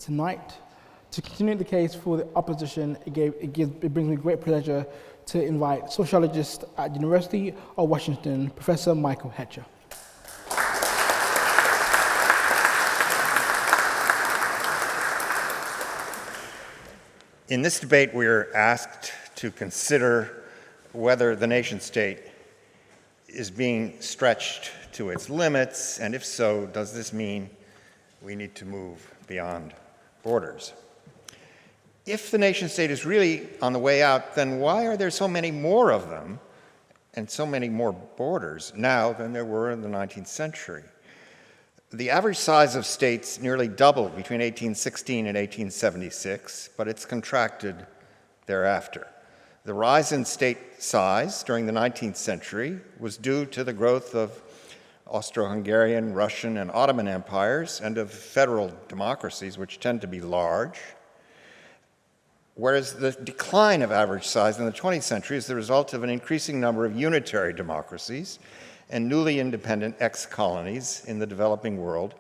tonight. To continue the case for the opposition, it brings me great pleasure to invite sociologist at the University of Washington, Professor Michael Hechter. In this debate, we are asked to consider whether the nation-state is being stretched to its limits, and if so, does this mean we need to move beyond borders? If the nation-state is really on the way out, then why are there so many more of them and so many more borders now than there were in the 19th century? The average size of states nearly doubled between 1816 and 1876, but it's contracted thereafter. The rise in state size during the 19th century was due to the growth of Austro-Hungarian, Russian, and Ottoman empires, and of federal democracies, which tend to be large, whereas the decline of average size in the 20th century is the result of an increasing number of unitary democracies and newly independent ex-colonies in the developing world,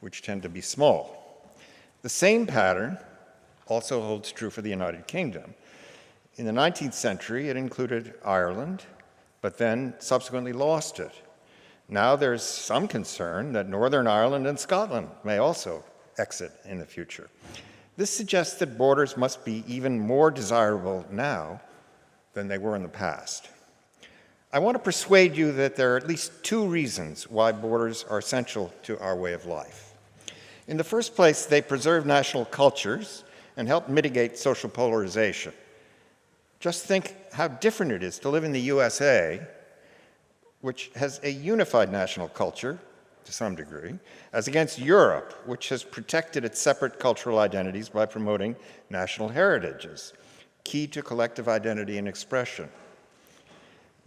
which tend to be small. The same pattern also holds true for the United Kingdom. In the 19th century, it included Ireland, but then subsequently lost it. Now there's some concern that Northern Ireland and Scotland may also exit in the future. This suggests that borders must be even more desirable now than they were in the past. I want to persuade you that there are at least two reasons why borders are essential to our way of life. In the first place, they preserve national cultures and help mitigate social polarization. Just think how different it is to live in the USA, which has a unified national culture to some degree, as against Europe, which has protected its separate cultural identities by promoting national heritages, key to collective identity and expression.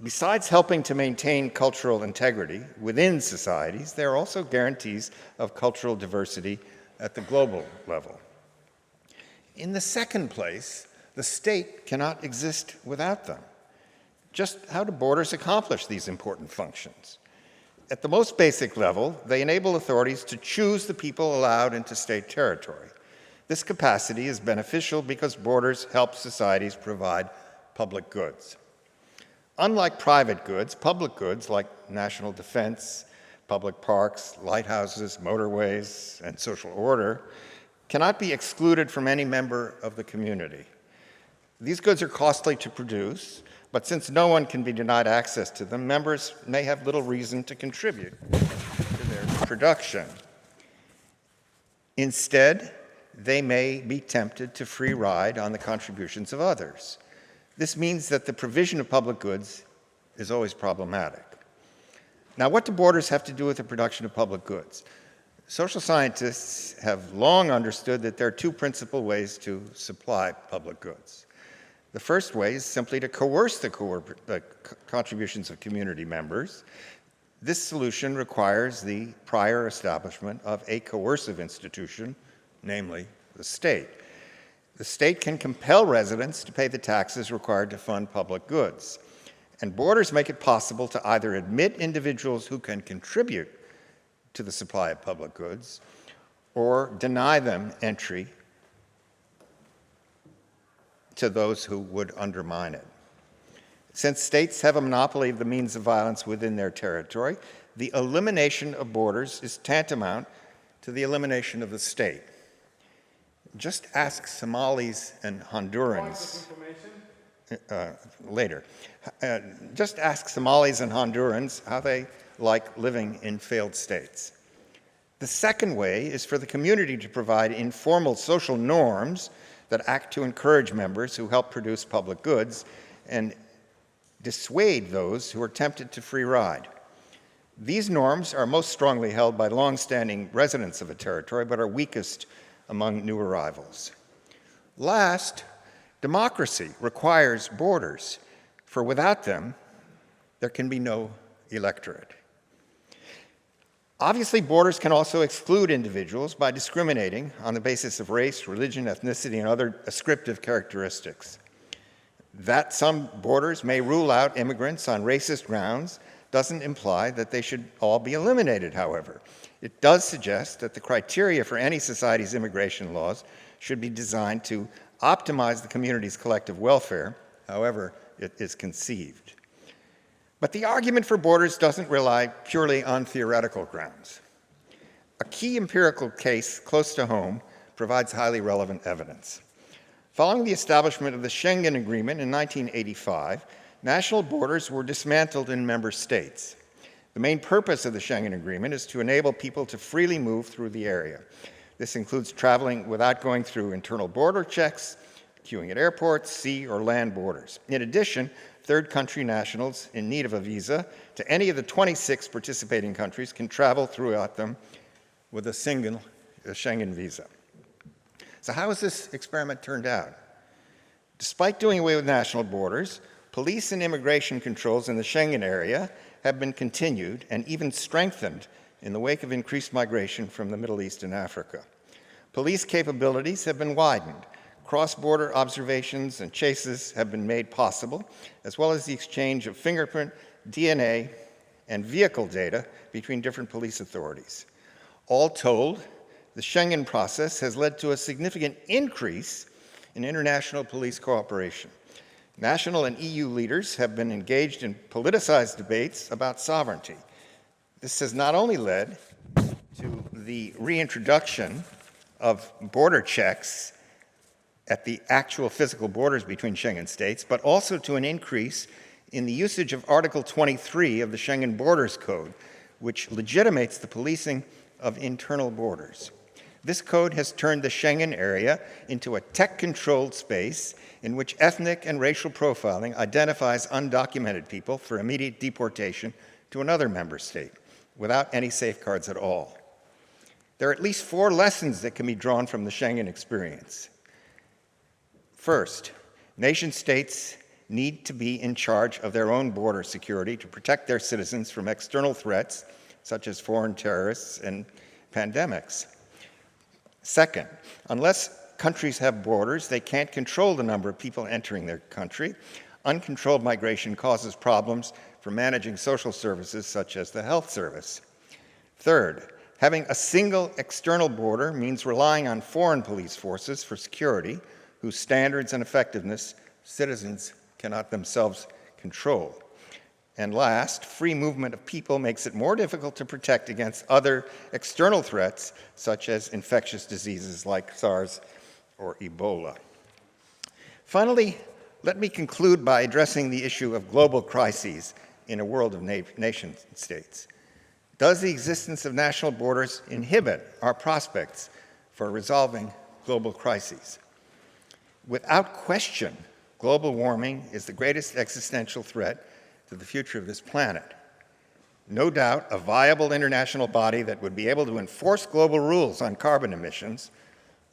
Besides helping to maintain cultural integrity within societies, there are also guarantees of cultural diversity at the global level. In the second place, the state cannot exist without them. Just how do borders accomplish these important functions? At the most basic level, they enable authorities to choose the people allowed into state territory. This capacity is beneficial because borders help societies provide public goods. Unlike private goods, public goods like national defense, public parks, lighthouses, motorways, and social order cannot be excluded from any member of the community. These goods are costly to produce, but since no one can be denied access to them, members may have little reason to contribute to their production. Instead, they may be tempted to free ride on the contributions of others. This means that the provision of public goods is always problematic. Now, what do borders have to do with the production of public goods? Social scientists have long understood that there are two principal ways to supply public goods. The first way is simply to coerce the contributions of community members. This solution requires the prior establishment of a coercive institution, namely the state. The state can compel residents to pay the taxes required to fund public goods. And borders make it possible to either admit individuals who can contribute to the supply of public goods or deny them entry to those who would undermine it. Since states have a monopoly of the means of violence within their territory, the elimination of borders is tantamount to the elimination of the state. Just ask Somalis and Hondurans later. Just ask Somalis and Hondurans how they like living in failed states. The second way is for the community to provide informal social norms that act to encourage members who help produce public goods and dissuade those who are tempted to free ride. These norms are most strongly held by long-standing residents of a territory, but are weakest among new arrivals. Last, democracy requires borders, for without them, there can be no electorate. Obviously, borders can also exclude individuals by discriminating on the basis of race, religion, ethnicity, and other ascriptive characteristics. That some borders may rule out immigrants on racist grounds doesn't imply that they should all be eliminated, however. It does suggest that the criteria for any society's immigration laws should be designed to optimize the community's collective welfare, however it is conceived. But the argument for borders doesn't rely purely on theoretical grounds. A key empirical case close to home provides highly relevant evidence. Following the establishment of the Schengen Agreement in 1985, national borders were dismantled in member states. The main purpose of the Schengen Agreement is to enable people to freely move through the area. This includes traveling without going through internal border checks, queuing at airports, sea or land borders. In addition, third country nationals in need of a visa to any of the 26 participating countries can travel throughout them with a single Schengen visa. So how has this experiment turned out? Despite doing away with national borders, police and immigration controls in the Schengen area have been continued and even strengthened in the wake of increased migration from the Middle East and Africa. Police capabilities have been widened. Cross-border observations and chases have been made possible, as well as the exchange of fingerprint, DNA, and vehicle data between different police authorities. All told, the Schengen process has led to a significant increase in international police cooperation. National and EU leaders have been engaged in politicized debates about sovereignty. This has not only led to the reintroduction of border checks at the actual physical borders between Schengen states, but also to an increase in the usage of Article 23 of the Schengen Borders Code, which legitimates the policing of internal borders. This code has turned the Schengen area into a tech-controlled space in which ethnic and racial profiling identifies undocumented people for immediate deportation to another member state without any safeguards at all. There are at least 4 lessons that can be drawn from the Schengen experience. First, nation states need to be in charge of their own border security to protect their citizens from external threats such as foreign terrorists and pandemics. Second, unless countries have borders, they can't control the number of people entering their country. Uncontrolled migration causes problems for managing social services such as the health service. Third, having a single external border means relying on foreign police forces for security, whose standards and effectiveness citizens cannot themselves control. And last, free movement of people makes it more difficult to protect against other external threats, such as infectious diseases like SARS or Ebola. Finally, let me conclude by addressing the issue of global crises in a world of nation states. Does the existence of national borders inhibit our prospects for resolving global crises? Without question, global warming is the greatest existential threat to the future of this planet. No doubt, a viable international body that would be able to enforce global rules on carbon emissions,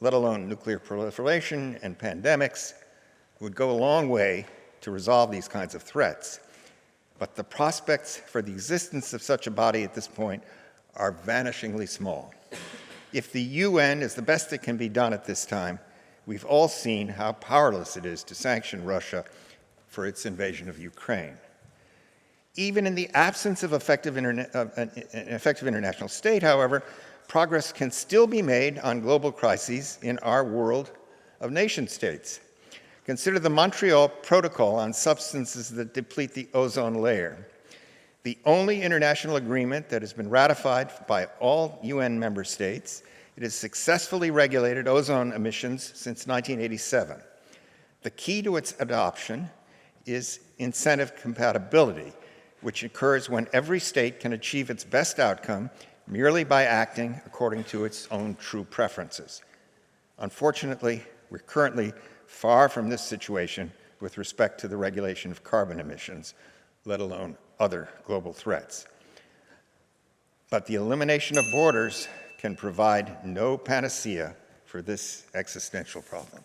let alone nuclear proliferation and pandemics, would go a long way to resolve these kinds of threats. But the prospects for the existence of such a body at this point are vanishingly small. If the UN is the best that can be done at this time, we've all seen how powerless it is to sanction Russia for its invasion of Ukraine. Even in the absence of an effective international state, however, progress can still be made on global crises in our world of nation states. Consider the Montreal Protocol on substances that deplete the ozone layer. The only international agreement that has been ratified by all UN member states. It has successfully regulated ozone emissions since 1987. The key to its adoption is incentive compatibility, which occurs when every state can achieve its best outcome merely by acting according to its own true preferences. Unfortunately, we're currently far from this situation with respect to the regulation of carbon emissions, let alone other global threats. But the elimination of borders can provide no panacea for this existential problem.